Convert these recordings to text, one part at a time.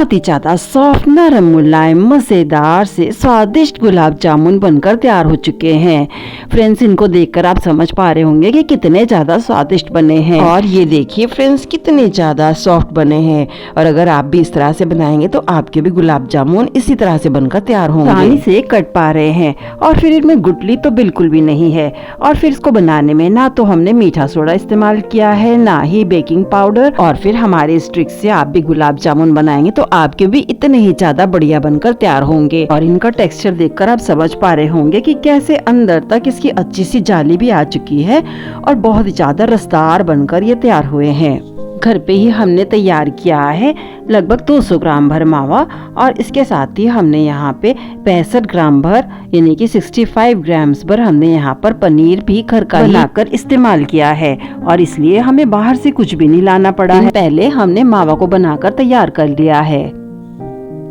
बहुत ही ज्यादा सॉफ्ट, नरम, मुलायम, मजेदार से स्वादिष्ट गुलाब जामुन बनकर तैयार हो चुके हैं। फ्रेंड्स, इनको देखकर आप समझ पा रहे होंगे कि कितने ज्यादा स्वादिष्ट बने हैं। और ये देखिए फ्रेंड्स, कितने ज्यादा सॉफ्ट बने हैं। और अगर आप भी इस तरह से बनाएंगे तो आपके भी गुलाब जामुन इसी तरह से बनकर तैयार होंगे। आसानी से कट पा रहे हैं और फिर इनमें गुठली तो बिल्कुल भी नहीं है। और फिर इसको बनाने में ना तो हमने मीठा सोडा इस्तेमाल किया है, ना ही बेकिंग पाउडर। और फिर हमारे इस ट्रिक से आप भी गुलाब जामुन बनाएंगे तो आपके भी इतने ही ज्यादा बढ़िया बनकर तैयार होंगे। और इनका टेक्सचर देखकर आप समझ पा रहे होंगे कि कैसे अंदर तक इसकी अच्छी सी जाली भी आ चुकी है और बहुत ही ज्यादा रसदार बनकर ये तैयार हुए हैं। घर पे ही हमने तैयार किया है लगभग 200 ग्राम भर मावा और इसके साथ ही हमने यहाँ पे 65 ग्राम भर यानी कि 65 ग्राम्स भर हमने यहाँ पर पनीर भी घर का बनाकर इस्तेमाल किया है। और इसलिए हमें बाहर से कुछ भी नहीं लाना पड़ा है, पहले हमने मावा को बनाकर तैयार कर लिया है।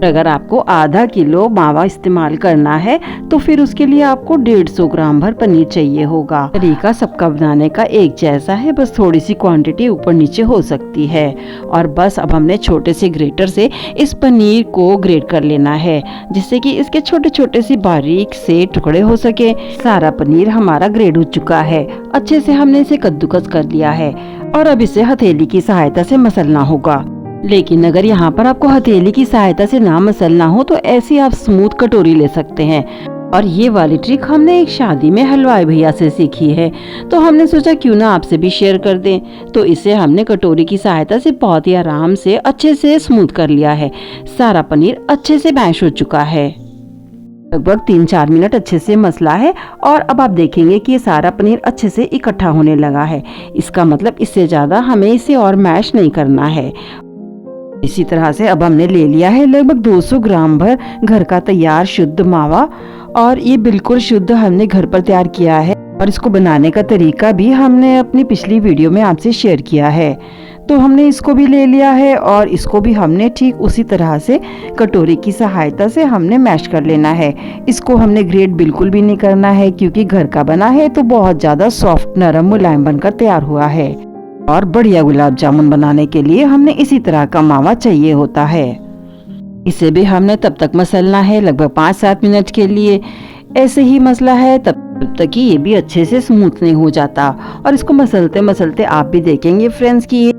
अगर आपको आधा किलो मावा इस्तेमाल करना है तो फिर उसके लिए आपको 150 ग्राम भर पनीर चाहिए होगा। तरीका सबका बनाने का एक जैसा है, बस थोड़ी सी क्वांटिटी ऊपर नीचे हो सकती है। और बस अब हमने छोटे से ग्रेटर से इस पनीर को ग्रेट कर लेना है जिससे कि इसके छोटे छोटे से बारीक से टुकड़े हो सके। सारा पनीर हमारा ग्रेट हो चुका है, अच्छे से हमने इसे कद्दूकस कर लिया है और अब इसे हथेली की सहायता से मसलना होगा। लेकिन अगर यहाँ पर आपको हथेली की सहायता से ना मसलना हो तो ऐसी आप स्मूथ कटोरी ले सकते हैं। और ये वाली ट्रिक हमने एक शादी में हलवाई भैया से सीखी है, तो हमने सोचा क्यों ना आपसे भी शेयर कर दें। तो इसे हमने कटोरी की सहायता से बहुत ही आराम से अच्छे से स्मूथ कर लिया है। सारा पनीर अच्छे से मैश हो चुका है, लगभग 3-4 मिनट अच्छे से मसला है। और अब आप देखेंगे कि ये सारा पनीर अच्छे से इकट्ठा होने लगा है। इसका मतलब इससे ज्यादा हमें इसे और मैश नहीं करना है। इसी तरह से अब हमने ले लिया है लगभग 200 ग्राम भर घर का तैयार शुद्ध मावा और ये बिल्कुल शुद्ध हमने घर पर तैयार किया है। और इसको बनाने का तरीका भी हमने अपनी पिछली वीडियो में आपसे शेयर किया है। तो हमने इसको भी ले लिया है और इसको भी हमने ठीक उसी तरह से कटोरी की सहायता से हमने मैश कर लेना है। इसको हमने ग्रेट बिल्कुल भी नहीं करना है क्योंकि घर का बना है तो बहुत ज्यादा सॉफ्ट, नरम, मुलायम बनकर तैयार हुआ है। और बढ़िया गुलाब जामुन बनाने के लिए हमने इसी तरह का मावा चाहिए होता है। इसे भी हमने तब तक मसलना है लगभग 5-7 मिनट के लिए। ऐसे ही मसला है तब तक कि ये भी अच्छे से स्मूथ नहीं हो जाता। और इसको मसलते मसलते आप भी देखेंगे फ्रेंड्स कि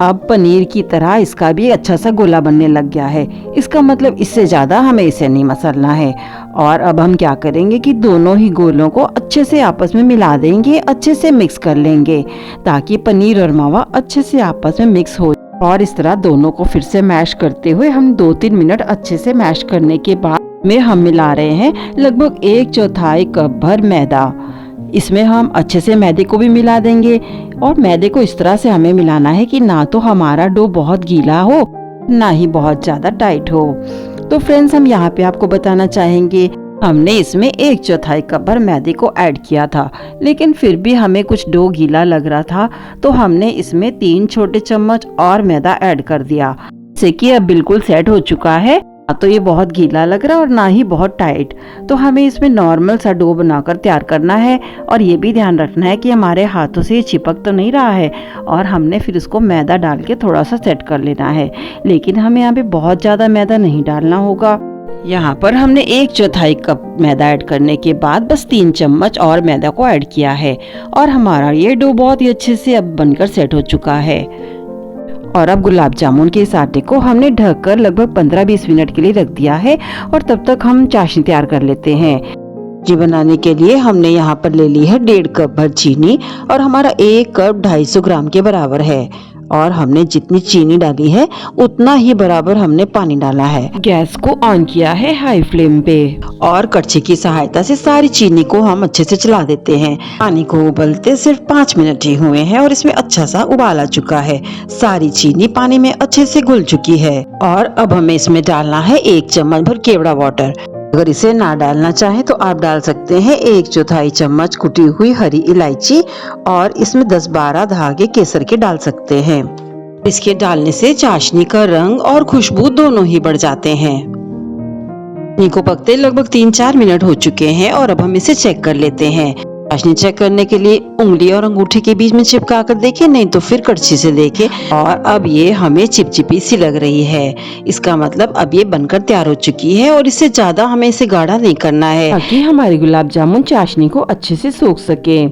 अब पनीर की तरह इसका भी अच्छा सा गोला बनने लग गया है। इसका मतलब इससे ज्यादा हमें इसे नहीं मसलना है। और अब हम क्या करेंगे कि दोनों ही गोलों को अच्छे से आपस में मिला देंगे, अच्छे से मिक्स कर लेंगे ताकि पनीर और मावा अच्छे से आपस में मिक्स हो। और इस तरह दोनों को फिर से मैश करते हुए हम 2-3 मिनट अच्छे से मैश करने के बाद में हम मिला रहे हैं लगभग 1/4 कप भर मैदा। इसमें हम अच्छे से मैदे को भी मिला देंगे और मैदे को इस तरह से हमें मिलाना है कि ना तो हमारा डो बहुत गीला हो ना ही बहुत ज्यादा टाइट हो। तो फ्रेंड्स, हम यहाँ पे आपको बताना चाहेंगे हमने इसमें 1/4 कप भर मैदे को ऐड किया था, लेकिन फिर भी हमें कुछ डो गीला लग रहा था तो हमने इसमें 3 छोटे चम्मच और मैदा ऐड कर दिया, जिससे कि अब बिल्कुल सेट हो चुका है। तो ये बहुत गीला लग रहा है और ना ही बहुत टाइट। तो हमें इसमें नॉर्मल सा डो बनाकर तैयार करना है और ये भी ध्यान रखना है कि हमारे हाथों से ये चिपक तो नहीं रहा है। और हमने फिर इसको मैदा डाल के थोड़ा सा सेट कर लेना है, लेकिन हमें यहाँ पे बहुत ज़्यादा मैदा नहीं डालना होगा। यहाँ पर हमने 1/4 कप मैदा ऐड करने के बाद बस 3 चम्मच और मैदा को ऐड किया है और हमारा ये डो बहुत ही अच्छे से अब बनकर सेट हो चुका है। और अब गुलाब जामुन के इस आटे को हमने ढककर लगभग 15-20 मिनट के लिए रख दिया है और तब तक हम चाशनी तैयार कर लेते हैं। जी बनाने के लिए हमने यहाँ पर ले ली है 1.5 कप भर चीनी और हमारा 1 कप 250 ग्राम के बराबर है। और हमने जितनी चीनी डाली है उतना ही बराबर हमने पानी डाला है। गैस को ऑन किया है हाई फ्लेम पे और कड़छी की सहायता से सारी चीनी को हम अच्छे से चला देते हैं। पानी को उबलते सिर्फ 5 मिनट ही हुए हैं और इसमें अच्छा सा उबाल आ चुका है। सारी चीनी पानी में अच्छे से घुल चुकी है और अब हमें इसमें डालना है 1 चम्मच भर केवड़ा वाटर। अगर इसे ना डालना चाहे तो आप डाल सकते हैं 1/4 चम्मच कुटी हुई हरी इलायची और इसमें 10-12 धागे केसर के डाल सकते हैं। इसके डालने से चाशनी का रंग और खुशबू दोनों ही बढ़ जाते हैं। चीनी को पकते लगभग 3-4 मिनट हो चुके हैं और अब हम इसे चेक कर लेते हैं। चाशनी चेक करने के लिए उंगली और अंगूठे के बीच में चिपका कर देखें, नहीं तो फिर कड़छी से देखें। और अब ये हमें चिपचिपी सी लग रही है, इसका मतलब अब ये बनकर तैयार हो चुकी है और इससे ज्यादा हमें इसे गाढ़ा नहीं करना है ताकि हमारी गुलाब जामुन चाशनी को अच्छे से सोख सके।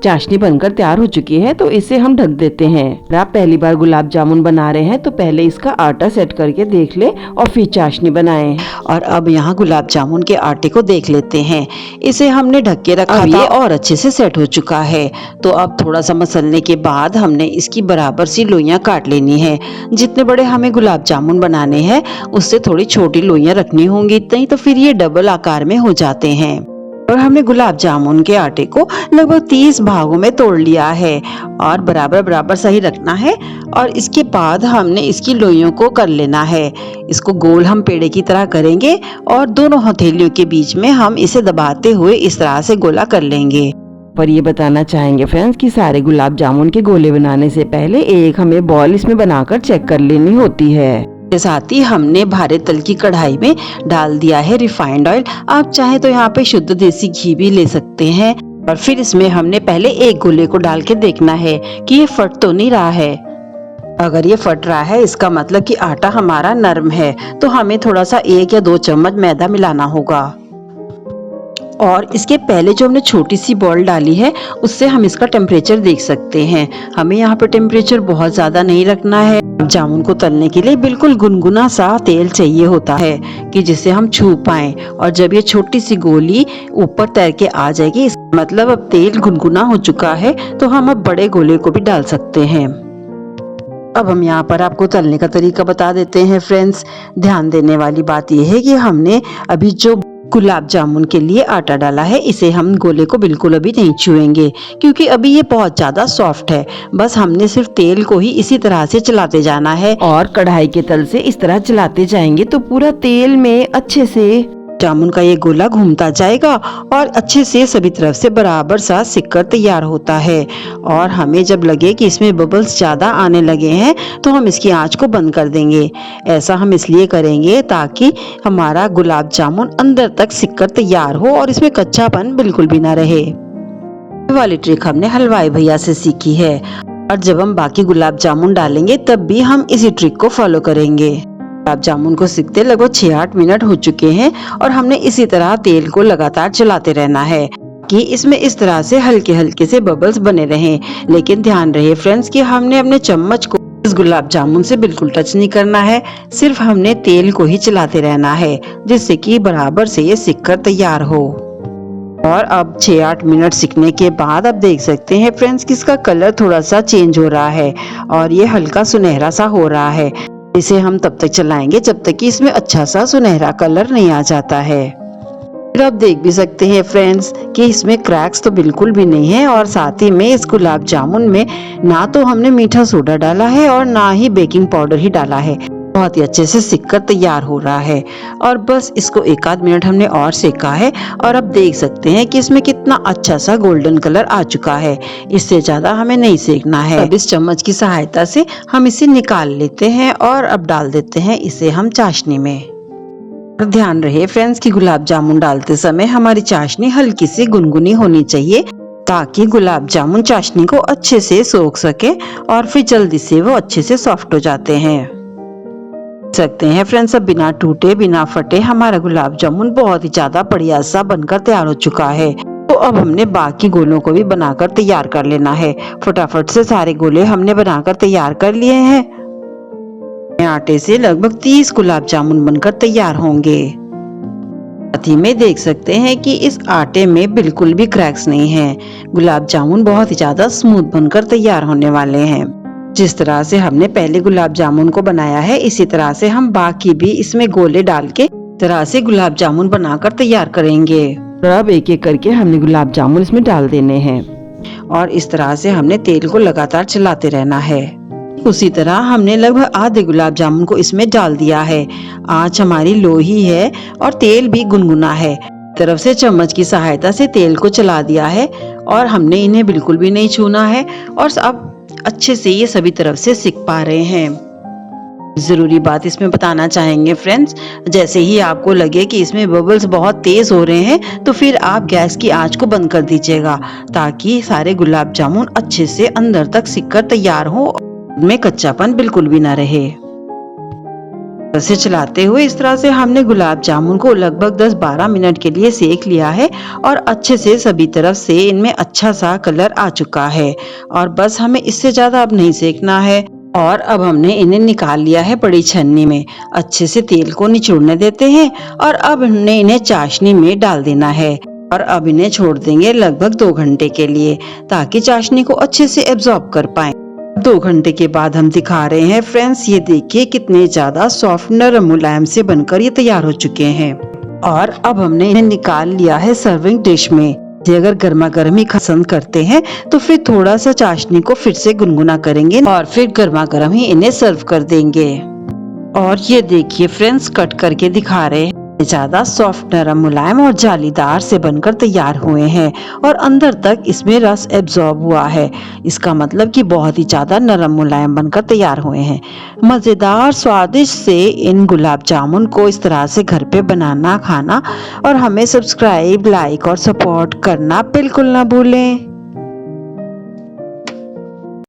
चाशनी बनकर तैयार हो चुकी है तो इसे हम ढक देते हैं। अगर आप पहली बार गुलाब जामुन बना रहे हैं तो पहले इसका आटा सेट करके देख ले और फिर चाशनी बनाएं। और अब यहाँ गुलाब जामुन के आटे को देख लेते हैं। इसे हमने ढक के रखा था और अच्छे से सेट हो चुका है। तो अब थोड़ा सा मसलने के बाद हमने इसकी बराबर सी लोइयां काट लेनी है। जितने बड़े हमें गुलाब जामुन बनाने हैं उससे थोड़ी छोटी लोइयां रखनी होंगी, नहीं तो फिर ये डबल आकार में हो जाते हैं। और हमने गुलाब जामुन के आटे को लगभग 30 भागों में तोड़ लिया है और बराबर बराबर सही रखना है। और इसके बाद हमने इसकी लोइयों को कर लेना है। इसको गोल हम पेड़े की तरह करेंगे और दोनों हथेलियों के बीच में हम इसे दबाते हुए इस तरह से गोला कर लेंगे। पर ये बताना चाहेंगे फ्रेंड्स कि सारे गुलाब जामुन के गोले बनाने से पहले एक हमें बॉल इसमें बनाकर चेक कर लेनी होती है। के साथ ही हमने भारे तल की कढ़ाई में डाल दिया है रिफाइंड ऑयल। आप चाहे तो यहाँ पे शुद्ध देसी घी भी ले सकते हैं। और फिर इसमें हमने पहले एक गोले को डाल के देखना है कि ये फट तो नहीं रहा है। अगर ये फट रहा है इसका मतलब कि आटा हमारा नरम है, तो हमें थोड़ा सा 1 या 2 चम्मच मैदा मिलाना होगा। और इसके पहले जो हमने छोटी सी बॉल डाली है उससे हम इसका टेम्परेचर देख सकते हैं। हमें यहाँ पर टेम्परेचर बहुत ज्यादा नहीं रखना है। जामुन को तलने के लिए बिल्कुल गुनगुना सा तेल चाहिए होता है कि जिसे हम छू पाएं। और जब ये छोटी सी गोली ऊपर तैर के आ जाएगी, इसका मतलब अब तेल गुनगुना हो चुका है, तो हम अब बड़े गोले को भी डाल सकते हैं। अब हम यहाँ पर आपको तलने का तरीका बता देते हैं फ्रेंड्स। ध्यान देने वाली बात यह है कि हमने अभी जो गुलाब जामुन के लिए आटा डाला है इसे हम गोले को बिल्कुल अभी नहीं छुएंगे, क्योंकि अभी ये बहुत ज्यादा सॉफ्ट है। बस हमने सिर्फ तेल को ही इसी तरह से चलाते जाना है और कढ़ाई के तल से इस तरह चलाते जाएंगे तो पूरा तेल में अच्छे से जामुन का ये गोला घूमता जाएगा और अच्छे से सभी तरफ से बराबर सा सिककर तैयार होता है। और हमें जब लगे कि इसमें बबल्स ज्यादा आने लगे हैं तो हम इसकी आंच को बंद कर देंगे। ऐसा हम इसलिए करेंगे ताकि हमारा गुलाब जामुन अंदर तक सिककर तैयार हो और इसमें कच्चापन बिल्कुल भी ना रहे। ये वाली ट्रिक हमने हलवाई भैया से सीखी है और जब हम बाकी गुलाब जामुन डालेंगे तब भी हम इसी ट्रिक को फॉलो करेंगे। गुलाब जामुन को सिकते लगभग 6-8 मिनट हो चुके हैं और हमने इसी तरह तेल को लगातार चलाते रहना है कि इसमें इस तरह से हल्के हल्के से बबल्स बने रहें। लेकिन ध्यान रहे फ्रेंड्स कि हमने अपने चम्मच को इस गुलाब जामुन से बिल्कुल टच नहीं करना है, सिर्फ हमने तेल को ही चलाते रहना है जिससे कि बराबर से ये सिककर तैयार हो। और अब 6-8 मिनट सिकने के बाद आप देख सकते हैं फ्रेंड्स कि इसका कलर थोड़ा सा चेंज हो रहा है और ये हल्का सुनहरा सा हो रहा है। इसे हम तब तक चलाएंगे जब तक कि इसमें अच्छा सा सुनहरा कलर नहीं आ जाता है। फिर आप देख भी सकते हैं फ्रेंड्स कि इसमें क्रैक्स तो बिल्कुल भी नहीं है और साथ ही में इस गुलाब जामुन में ना तो हमने मीठा सोडा डाला है और ना ही बेकिंग पाउडर ही डाला है। बहुत ही अच्छे से सिककर तैयार हो रहा है और बस इसको 1-8 मिनट हमने और सेका है और अब देख सकते हैं कि इसमें कितना अच्छा सा गोल्डन कलर आ चुका है। इससे ज्यादा हमें नहीं सेकना है। अब इस चम्मच की सहायता से हम इसे निकाल लेते हैं और अब डाल देते हैं इसे हम चाशनी में। ध्यान रहे फ्रेंड्स कि गुलाब जामुन डालते समय हमारी चाशनी हल्की सी गुनगुनी होनी चाहिए ताकि गुलाब जामुन चाशनी को अच्छे से सोख सके और फिर जल्दी से वो अच्छे से सॉफ्ट हो जाते हैं। सकते हैं फ्रेंड्स अब बिना टूटे बिना फटे हमारा गुलाब जामुन बहुत ही ज्यादा बढ़िया सा बनकर तैयार हो चुका है। तो अब हमने बाकी गोलों को भी बनाकर तैयार कर लेना है। फटाफट से सारे गोले हमने बनाकर तैयार कर लिए हैं। आटे से लगभग 30 गुलाब जामुन बनकर तैयार होंगे। साथ ही में देख सकते हैं कि इस आटे में बिल्कुल भी क्रैक्स नहीं है। गुलाब जामुन बहुत ही ज्यादा स्मूथ बनकर तैयार होने वाले हैं। जिस तरह से हमने पहले गुलाब जामुन को बनाया है इसी तरह से हम बाकी भी इसमें गोले डाल के तरह से गुलाब जामुन बनाकर तैयार करेंगे। अब एक एक करके हमने गुलाब जामुन इसमें डाल देने हैं और इस तरह से हमने तेल को लगातार चलाते रहना है। उसी तरह हमने लगभग आधे गुलाब जामुन को इसमें डाल दिया है। आंच हमारी लो ही है और तेल भी गुनगुना है। तरफ से चम्मच की सहायता से तेल को चला दिया है और हमने इन्हें बिल्कुल भी नहीं छूना है और अब अच्छे से ये सभी तरफ से सिक पा रहे हैं। ज़रूरी बात इसमें बताना चाहेंगे फ्रेंड्स, जैसे ही आपको लगे कि इसमें बबल्स बहुत तेज़ हो रहे हैं तो फिर आप गैस की आंच को बंद कर दीजिएगा, ताकि सारे गुलाब जामुन अच्छे से अंदर तक सिककर तैयार हो, उनमें कच्चापन बिल्कुल भी ना रहे। ऐसे चलाते हुए इस तरह से हमने गुलाब जामुन को लगभग 10-12 मिनट के लिए सेक लिया है और अच्छे से सभी तरफ से इनमें अच्छा सा कलर आ चुका है। और बस हमें इससे ज़्यादा अब नहीं सेकना है। और अब हमने इन्हें निकाल लिया है बड़ी छन्नी में। अच्छे से तेल को निचोड़ने देते हैं और अब हमने इन्हें चाशनी में डाल देना है और अब इन्हें छोड़ देंगे लगभग 2 घंटे के लिए, ताकि चाशनी को अच्छे से एब्जॉर्ब कर पाए। 2 घंटे के बाद हम दिखा रहे हैं फ्रेंड्स, ये देखिए कितने ज्यादा सॉफ्ट नरम मुलायम से बनकर ये तैयार हो चुके हैं। और अब हमने इन्हें निकाल लिया है सर्विंग डिश में। ये अगर गर्मा गर्म ही पसंद करते हैं तो फिर थोड़ा सा चाशनी को फिर से गुनगुना करेंगे और फिर गर्मा गर्म ही इन्हें सर्व कर देंगे। और ये देखिए फ्रेंड्स, कट करके दिखा रहे हैं, ज्यादा सॉफ्ट नरम मुलायम और जालीदार से बनकर तैयार हुए हैं और अंदर तक इसमें रस एब्जॉर्ब हुआ है। इसका मतलब कि बहुत ही ज्यादा नरम मुलायम बनकर तैयार हुए हैं। मजेदार स्वादिष्ट से इन गुलाब जामुन को इस तरह से घर पे बनाना खाना और हमें सब्सक्राइब, लाइक और सपोर्ट करना बिल्कुल ना भूलें।